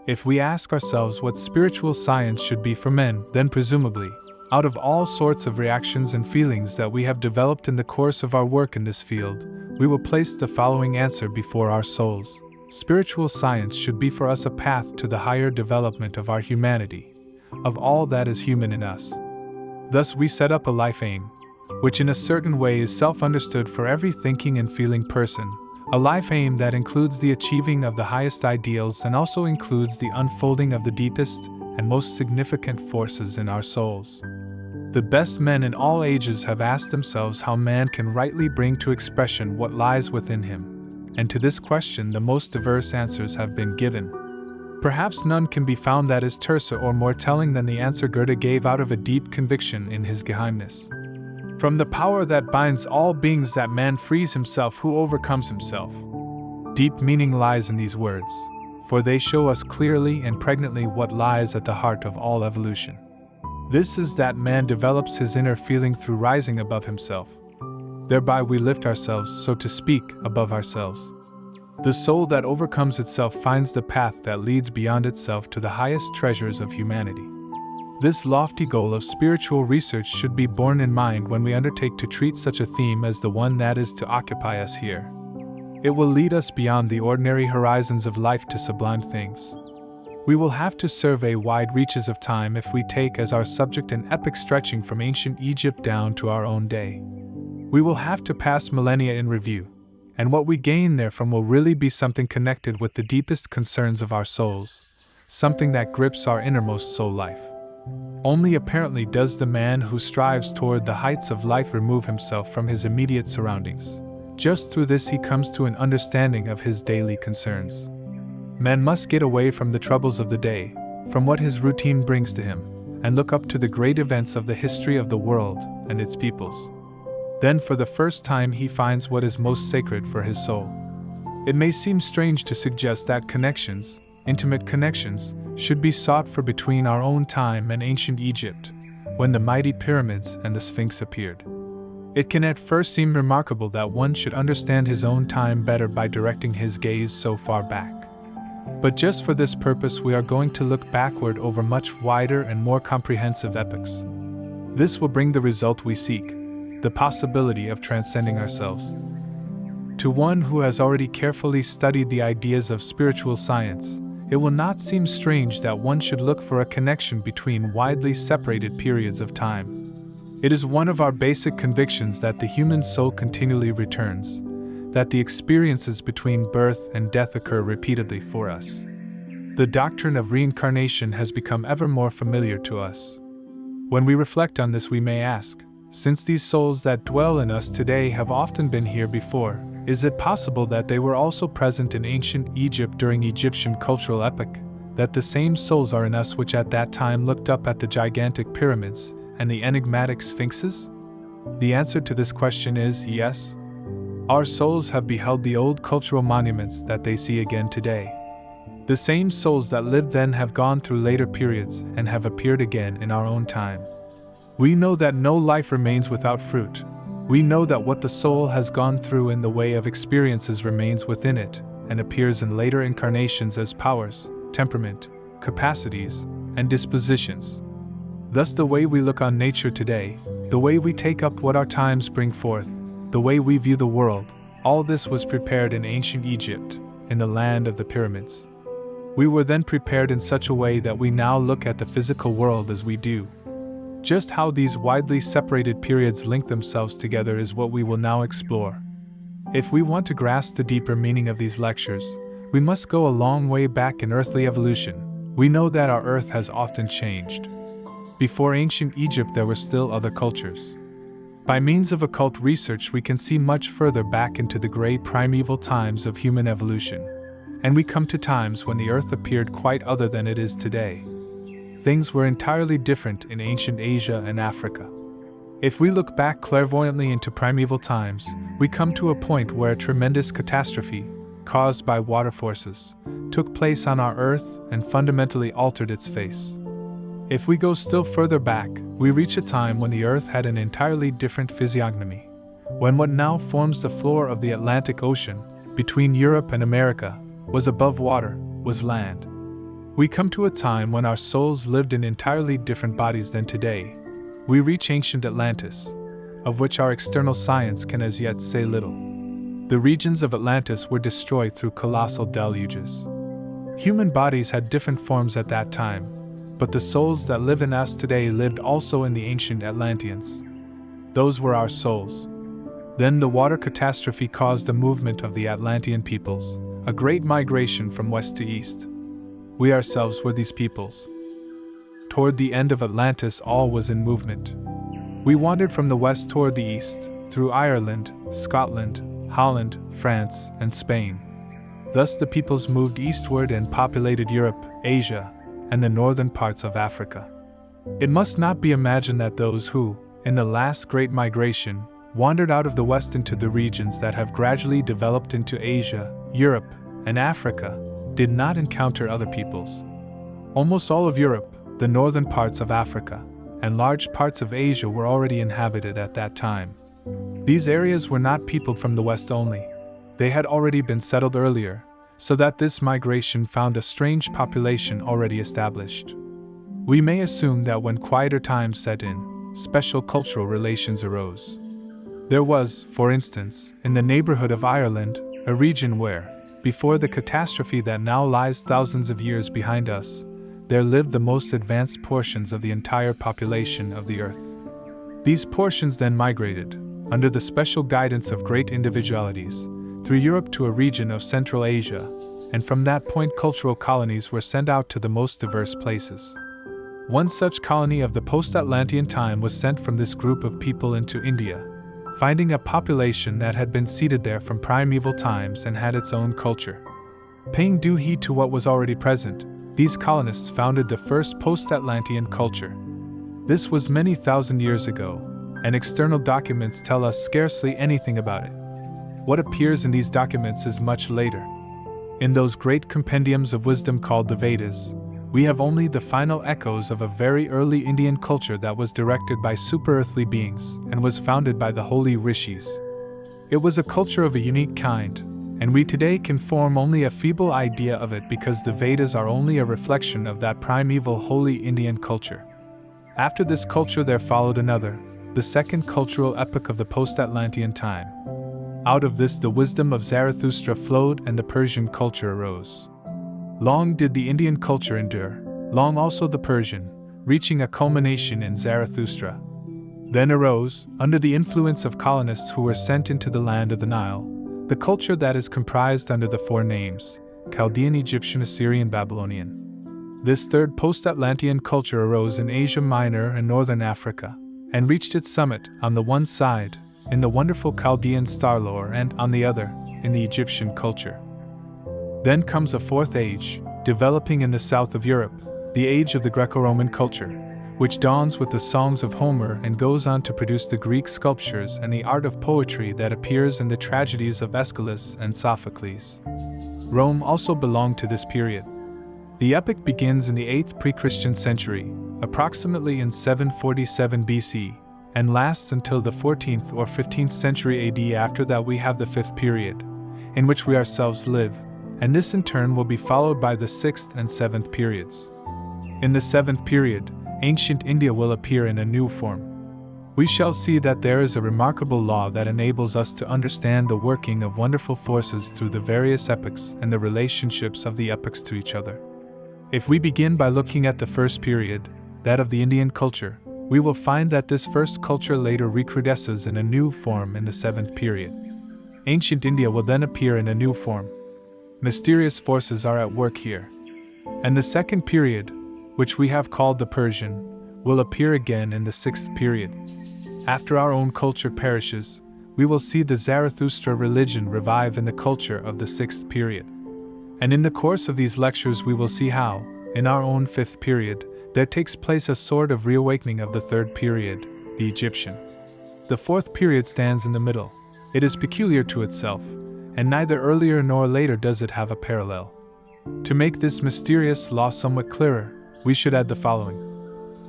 If we ask ourselves what spiritual science should be for men, then presumably, out of all sorts of reactions and feelings that we have developed in the course of our work in this field, we will place the following answer before our souls. Spiritual science should be for us a path to the higher development of our humanity, of all that is human in us. Thus we set up a life aim, which in a certain way is self-understood for every thinking and feeling person, a life aim that includes the achieving of the highest ideals and also includes the unfolding of the deepest and most significant forces in our souls. The best men in all ages have asked themselves how man can rightly bring to expression what lies within him, and to this question the most diverse answers have been given. Perhaps none can be found that is terser or more telling than the answer Goethe gave out of a deep conviction in his Geheimnis. From the power that binds all beings that man frees himself who overcomes himself. Deep meaning lies in these words, for they show us clearly and pregnantly what lies at the heart of all evolution. This is that man develops his inner feeling through rising above himself. Thereby we lift ourselves, so to speak, above ourselves. The soul that overcomes itself finds the path that leads beyond itself to the highest treasures of humanity. This lofty goal of spiritual research should be borne in mind when we undertake to treat such a theme as the one that is to occupy us here. It will lead us beyond the ordinary horizons of life to sublime things. We will have to survey wide reaches of time if we take as our subject an epoch stretching from ancient Egypt down to our own day. We will have to pass millennia in review, and what we gain therefrom will really be something connected with the deepest concerns of our souls, something that grips our innermost soul life. Only apparently does the man who strives toward the heights of life remove himself from his immediate surroundings. Just through this he comes to an understanding of his daily concerns. Man must get away from the troubles of the day, from what his routine brings to him, and look up to the great events of the history of the world and its peoples. Then for the first time he finds what is most sacred for his soul. It may seem strange to suggest that connections, intimate connections, should be sought for between our own time and ancient Egypt, when the mighty pyramids and the Sphinx appeared. It can at first seem remarkable that one should understand his own time better by directing his gaze so far back. But just for this purpose we are going to look backward over much wider and more comprehensive epochs. This will bring the result we seek, the possibility of transcending ourselves. To one who has already carefully studied the ideas of spiritual science, it will not seem strange that one should look for a connection between widely separated periods of time. It is one of our basic convictions that the human soul continually returns, that the experiences between birth and death occur repeatedly for us. The doctrine of reincarnation has become ever more familiar to us. When we reflect on this we may ask, since these souls that dwell in us today have often been here before, is it possible that they were also present in ancient Egypt during Egyptian cultural epoch, that the same souls are in us which at that time looked up at the gigantic pyramids and the enigmatic sphinxes? The answer to this question is yes. Our souls have beheld the old cultural monuments that they see again today. The same souls that lived then have gone through later periods and have appeared again in our own time. We know that no life remains without fruit. We know that what the soul has gone through in the way of experiences remains within it and appears in later incarnations as powers, temperament, capacities, and dispositions. Thus the way we look on nature today, the way we take up what our times bring forth, the way we view the world, all this was prepared in ancient Egypt, in the land of the pyramids. We were then prepared in such a way that we now look at the physical world as we do. Just how these widely separated periods link themselves together is what we will now explore. If we want to grasp the deeper meaning of these lectures, we must go a long way back in earthly evolution. We know that our earth has often changed. Before ancient Egypt there were still other cultures. By means of occult research we can see much further back into the great primeval times of human evolution, and we come to times when the earth appeared quite other than it is today. Things were entirely different in ancient Asia and Africa. If we look back clairvoyantly into primeval times, we come to a point where a tremendous catastrophe, caused by water forces, took place on our earth and fundamentally altered its face. If we go still further back, we reach a time when the earth had an entirely different physiognomy, when what now forms the floor of the Atlantic Ocean, between Europe and America, was above water, was land. We come to a time when our souls lived in entirely different bodies than today. We reach ancient Atlantis, of which our external science can as yet say little. The regions of Atlantis were destroyed through colossal deluges. Human bodies had different forms at that time, but the souls that live in us today lived also in the ancient Atlanteans. Those were our souls. Then the water catastrophe caused the movement of the Atlantean peoples, a great migration from west to east. We ourselves were these peoples. Toward the end of Atlantis, all was in movement. We wandered from the west toward the east, through Ireland, Scotland, Holland, France, and Spain. Thus the peoples moved eastward and populated Europe, Asia, and the northern parts of Africa. It must not be imagined that those who, in the last great migration, wandered out of the west into the regions that have gradually developed into Asia, Europe, and Africa, did not encounter other peoples. Almost all of Europe, the northern parts of Africa, and large parts of Asia were already inhabited at that time. These areas were not peopled from the west only. They had already been settled earlier, so that this migration found a strange population already established. We may assume that when quieter times set in, special cultural relations arose. There was, for instance, in the neighborhood of Ireland, a region where, before the catastrophe that now lies thousands of years behind us, there lived the most advanced portions of the entire population of the earth. These portions then migrated, under the special guidance of great individualities, through Europe to a region of Central Asia, and from that point cultural colonies were sent out to the most diverse places. One such colony of the post-Atlantean time was sent from this group of people into India, finding a population that had been seated there from primeval times and had its own culture. Paying due heed to what was already present, these colonists founded the first post-Atlantean culture. This was many thousand years ago, and external documents tell us scarcely anything about it. What appears in these documents is much later. In those great compendiums of wisdom called the Vedas, we have only the final echoes of a very early Indian culture that was directed by super-earthly beings and was founded by the holy rishis. It was a culture of a unique kind, and we today can form only a feeble idea of it because the Vedas are only a reflection of that primeval holy Indian culture. After this culture there followed another, the second cultural epoch of the post-Atlantean time. Out of this the wisdom of Zarathustra flowed and the Persian culture arose. Long did the Indian culture endure, long also the Persian, reaching a culmination in Zarathustra. Then arose, under the influence of colonists who were sent into the land of the Nile, the culture that is comprised under the four names: Chaldean, Egyptian, Assyrian, Babylonian. This third post-Atlantean culture arose in Asia Minor and northern Africa, and reached its summit, on the one side, in the wonderful Chaldean star lore, and, on the other, in the Egyptian culture. Then comes a fourth age, developing in the south of Europe, the age of the Greco-Roman culture, which dawns with the songs of Homer and goes on to produce the Greek sculptures and the art of poetry that appears in the tragedies of Aeschylus and Sophocles. Rome also belonged to this period. The epic begins in the 8th pre-Christian century, approximately in 747 BC, and lasts until the 14th or 15th century AD. After that we have the 5th period, in which we ourselves live, and this in turn will be followed by the 6th and 7th periods. In the 7th period, ancient India will appear in a new form. We shall see that there is a remarkable law that enables us to understand the working of wonderful forces through the various epochs and the relationships of the epochs to each other. If we begin by looking at the first period, that of the Indian culture, we will find that this first culture later recrudesces in a new form in the 7th period. Ancient India will then appear in a new form. Mysterious forces are at work here. And the second period, which we have called the Persian, will appear again in the 6th period. After our own culture perishes, we will see the Zarathustra religion revive in the culture of the 6th period. And in the course of these lectures we will see how, in our own 5th period, there takes place a sort of reawakening of the 3rd period, the Egyptian. The 4th period stands in the middle. It is peculiar to itself, and neither earlier nor later does it have a parallel. To make this mysterious law somewhat clearer, we should add the following.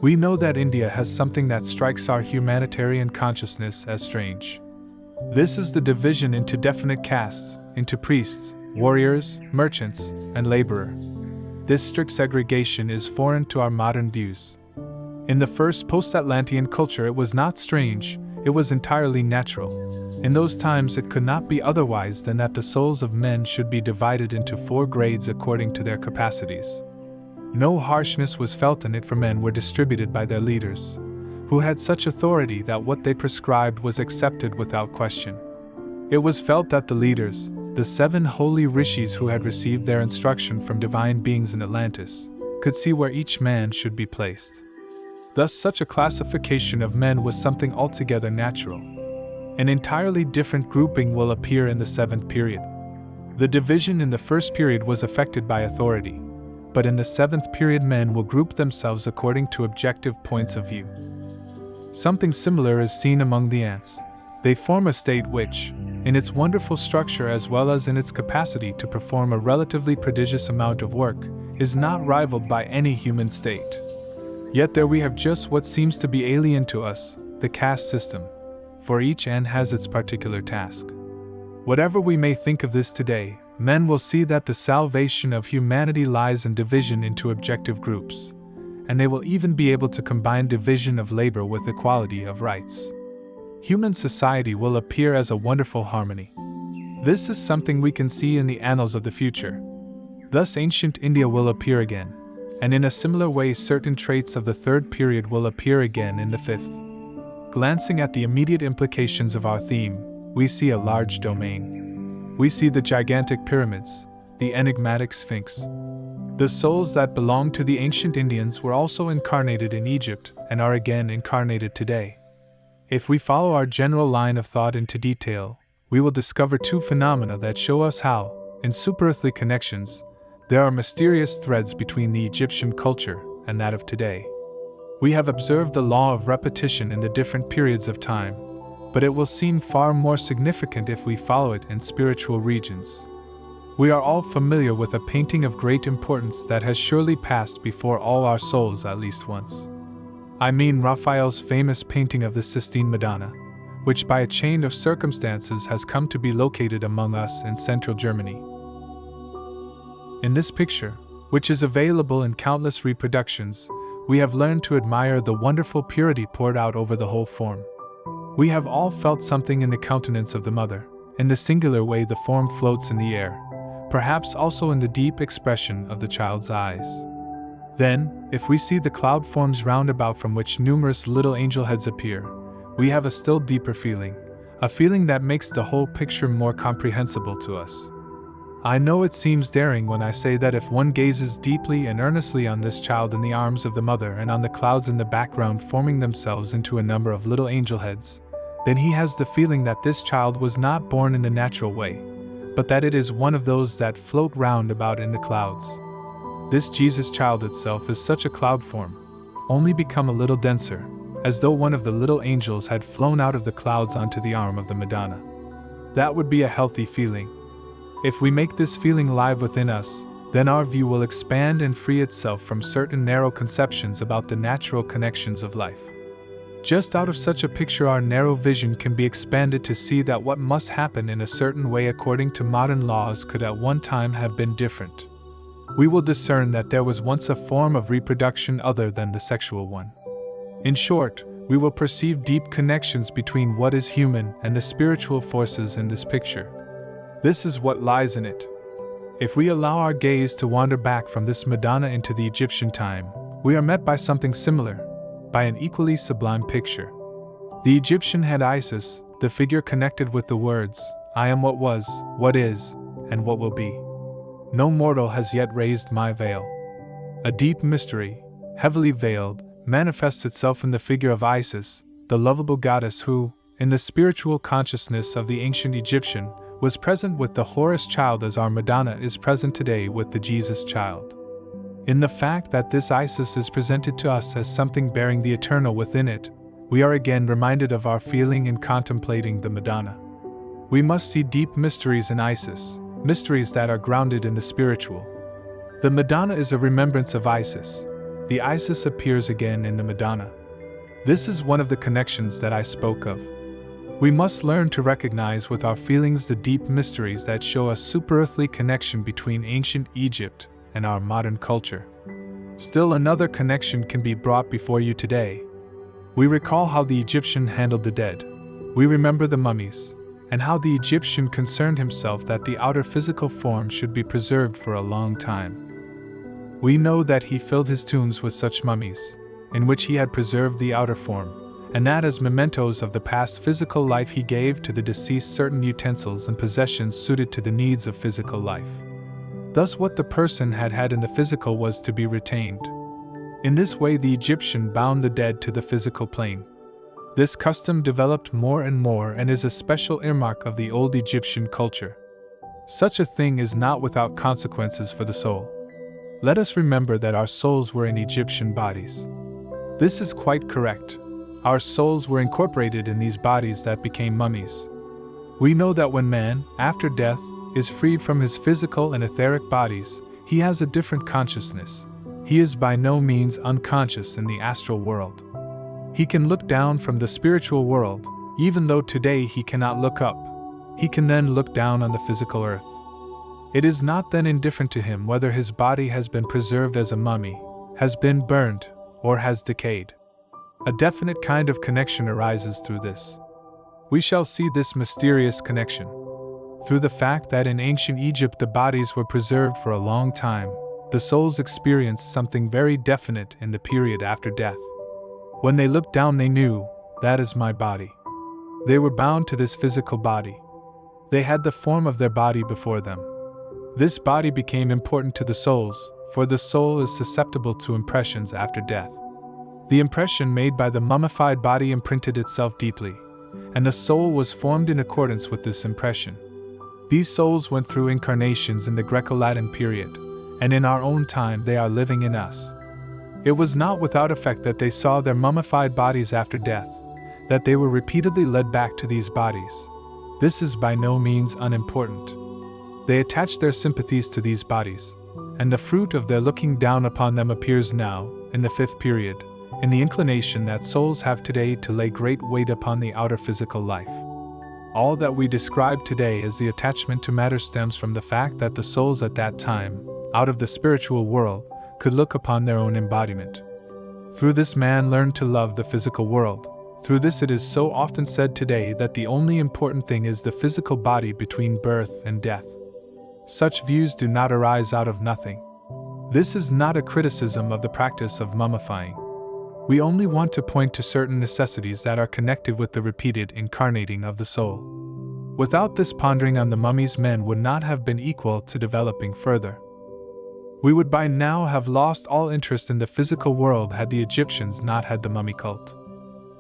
We know that India has something that strikes our humanitarian consciousness as strange. This is the division into definite castes, into priests, warriors, merchants, and laborer. This strict segregation is foreign to our modern views. In the first post-Atlantean culture, it was not strange, it was entirely natural. In those times, it could not be otherwise than that the souls of men should be divided into 4 grades according to their capacities. No harshness was felt in it, for men were distributed by their leaders, who had such authority that what they prescribed was accepted without question. It was felt that the leaders, the 7 holy rishis who had received their instruction from divine beings in Atlantis, could see where each man should be placed. Thus, such a classification of men was something altogether natural. An entirely different grouping will appear in the 7th period. The division in the first period was affected by authority, but in the 7th period men will group themselves according to objective points of view. Something similar is seen among the ants. They form a state which, in its wonderful structure as well as in its capacity to perform a relatively prodigious amount of work, is not rivaled by any human state. Yet there we have just what seems to be alien to us, the caste system, for each ant has its particular task. Whatever we may think of this today, men will see that the salvation of humanity lies in division into objective groups, and they will even be able to combine division of labor with equality of rights. Human society will appear as a wonderful harmony. This is something we can see in the annals of the future. Thus ancient India will appear again, and in a similar way certain traits of the 3rd period will appear again in the 5th. Glancing at the immediate implications of our theme, we see a large domain. We see the gigantic pyramids, the enigmatic Sphinx. The souls that belonged to the ancient Indians were also incarnated in Egypt and are again incarnated today. If we follow our general line of thought into detail, we will discover 2 phenomena that show us how, in superearthly connections, there are mysterious threads between the Egyptian culture and that of today. We have observed the law of repetition in the different periods of time, but it will seem far more significant if we follow it in spiritual regions. We are all familiar with a painting of great importance that has surely passed before all our souls at least once. I mean Raphael's famous painting of the Sistine Madonna, which by a chain of circumstances has come to be located among us in central Germany. In this picture, which is available in countless reproductions, we have learned to admire the wonderful purity poured out over the whole form. We have all felt something in the countenance of the mother, in the singular way the form floats in the air, perhaps also in the deep expression of the child's eyes. Then, if we see the cloud forms round about from which numerous little angel heads appear, we have a still deeper feeling, a feeling that makes the whole picture more comprehensible to us. I know it seems daring when I say that if one gazes deeply and earnestly on this child in the arms of the mother and on the clouds in the background forming themselves into a number of little angel heads, then he has the feeling that this child was not born in the natural way, but that it is one of those that float round about in the clouds. This Jesus child itself is such a cloud form, only become a little denser, as though one of the little angels had flown out of the clouds onto the arm of the Madonna. That would be a healthy feeling. If we make this feeling live within us, then our view will expand and free itself from certain narrow conceptions about the natural connections of life. Just out of such a picture our narrow vision can be expanded to see that what must happen in a certain way according to modern laws could at one time have been different. We will discern that there was once a form of reproduction other than the sexual one. In short, we will perceive deep connections between what is human and the spiritual forces in this picture. This is what lies in it. If we allow our gaze to wander back from this Madonna into the Egyptian time, we are met by something similar, by an equally sublime picture. The Egyptian had Isis, the figure connected with the words, "I am what was, what is, and what will be. No mortal has yet raised my veil." A deep mystery, heavily veiled, manifests itself in the figure of Isis, the lovable goddess who, in the spiritual consciousness of the ancient Egyptian, was present with the Horus child as our Madonna is present today with the Jesus child. In the fact that this Isis is presented to us as something bearing the eternal within it, we are again reminded of our feeling in contemplating the Madonna. We must see deep mysteries in Isis, mysteries that are grounded in the spiritual. The Madonna is a remembrance of Isis. The Isis appears again in the Madonna. This is one of the connections that I spoke of. We must learn to recognize with our feelings the deep mysteries that show a superearthly connection between ancient Egypt and our modern culture. Still, another connection can be brought before you today. We recall how the Egyptian handled the dead. We remember the mummies, and how the Egyptian concerned himself that the outer physical form should be preserved for a long time. We know that he filled his tombs with such mummies, in which he had preserved the outer form, and that as mementos of the past physical life he gave to the deceased certain utensils and possessions suited to the needs of physical life. Thus what the person had had in the physical was to be retained. In this way the Egyptian bound the dead to the physical plane. This custom developed more and more and is a special earmark of the old Egyptian culture. Such a thing is not without consequences for the soul. Let us remember that our souls were in Egyptian bodies. This is quite correct. Our souls were incorporated in these bodies that became mummies. We know that when man, after death, is freed from his physical and etheric bodies, he has a different consciousness. He is by no means unconscious in the astral world. He can look down from the spiritual world, even though today he cannot look up. He can then look down on the physical earth. It is not then indifferent to him whether his body has been preserved as a mummy, has been burned, or has decayed. A definite kind of connection arises through this. We shall see this mysterious connection through the fact that in ancient Egypt the bodies were preserved for a long time. The souls experienced something very definite in the period after death. When they looked down they knew, that is my body. They were bound to this physical body. They had the form of their body before them. This body became important to the souls, for the soul is susceptible to impressions after death. The impression made by the mummified body imprinted itself deeply, and the soul was formed in accordance with this impression. These souls went through incarnations in the Greco-Latin period, and in our own time they are living in us. It was not without effect that they saw their mummified bodies after death, that they were repeatedly led back to these bodies. This is by no means unimportant. They attached their sympathies to these bodies, and the fruit of their looking down upon them appears now, in the fifth period, in the inclination that souls have today to lay great weight upon the outer physical life. All that we describe today as the attachment to matter stems from the fact that the souls at that time, out of the spiritual world, could look upon their own embodiment. Through this man learned to love the physical world. Through this it is so often said today that the only important thing is the physical body between birth and death. Such views do not arise out of nothing. This is not a criticism of the practice of mummifying. We only want to point to certain necessities that are connected with the repeated incarnating of the soul. Without this pondering on the mummies, men would not have been equal to developing further. We would by now have lost all interest in the physical world had the Egyptians not had the mummy cult.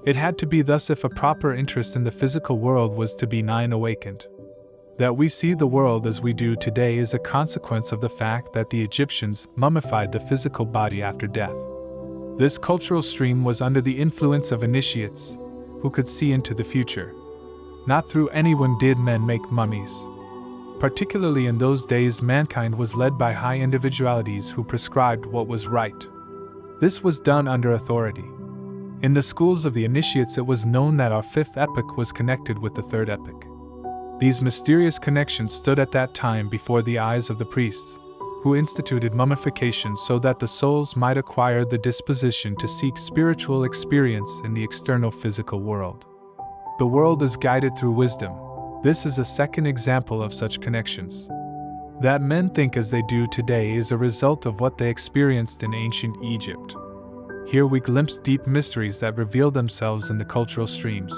It had to be thus if a proper interest in the physical world was to be awakened. That we see the world as we do today is a consequence of the fact that the Egyptians mummified the physical body after death. This cultural stream was under the influence of initiates, who could see into the future. Not through anyone did men make mummies. Particularly in those days, mankind was led by high individualities who prescribed what was right. This was done under authority. In the schools of the initiates it was known that our fifth epoch was connected with the third epoch. These mysterious connections stood at that time before the eyes of the priests, who instituted mummification so that the souls might acquire the disposition to seek spiritual experience in the external physical world. The world is guided through wisdom. This is a second example of such connections. That men think as they do today is a result of what they experienced in ancient Egypt. Here we glimpse deep mysteries that reveal themselves in the cultural streams.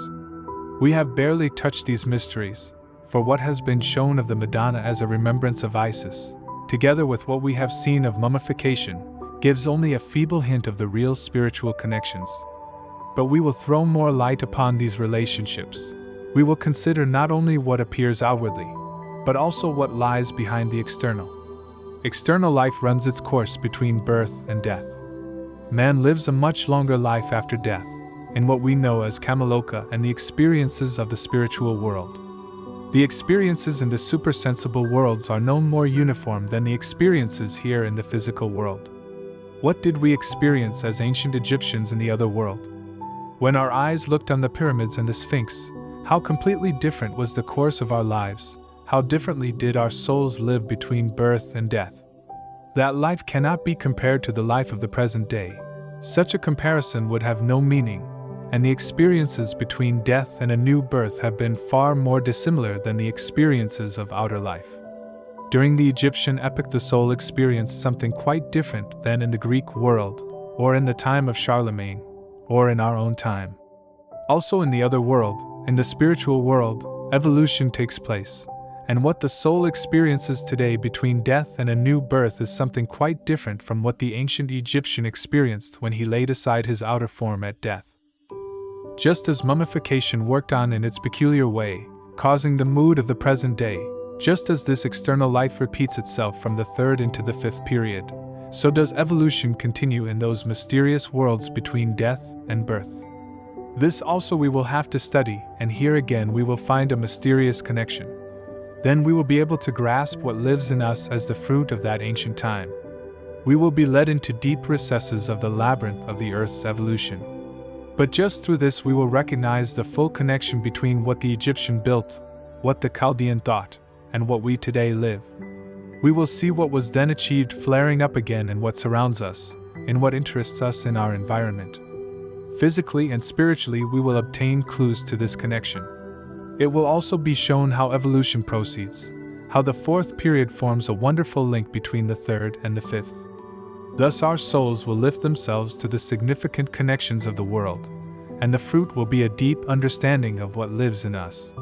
We have barely touched these mysteries, for what has been shown of the Madonna as a remembrance of Isis, together with what we have seen of mummification, gives only a feeble hint of the real spiritual connections. But we will throw more light upon these relationships. We will consider not only what appears outwardly, but also what lies behind the external. External life runs its course between birth and death. Man lives a much longer life after death, in what we know as Kamaloka and the experiences of the spiritual world. The experiences in the supersensible worlds are no more uniform than the experiences here in the physical world. What did we experience as ancient Egyptians in the other world? When our eyes looked on the pyramids and the Sphinx, how completely different was the course of our lives, how differently did our souls live between birth and death. That life cannot be compared to the life of the present day. Such a comparison would have no meaning, and the experiences between death and a new birth have been far more dissimilar than the experiences of outer life. During the Egyptian epoch, the soul experienced something quite different than in the Greek world, or in the time of Charlemagne, or in our own time. Also in the other world, in the spiritual world, evolution takes place, and what the soul experiences today between death and a new birth is something quite different from what the ancient Egyptian experienced when he laid aside his outer form at death. Just as mummification worked on in its peculiar way, causing the mood of the present day, just as this external life repeats itself from the third into the fifth period, so does evolution continue in those mysterious worlds between death and birth. This also we will have to study, and here again we will find a mysterious connection. Then we will be able to grasp what lives in us as the fruit of that ancient time. We will be led into deep recesses of the labyrinth of the Earth's evolution. But just through this we will recognize the full connection between what the Egyptian built, what the Chaldean thought, and what we today live. We will see what was then achieved flaring up again in what surrounds us, in what interests us in our environment. Physically and spiritually we will obtain clues to this connection. It will also be shown how evolution proceeds, how the fourth period forms a wonderful link between the third and the fifth. Thus our souls will lift themselves to the significant connections of the world, and the fruit will be a deep understanding of what lives in us.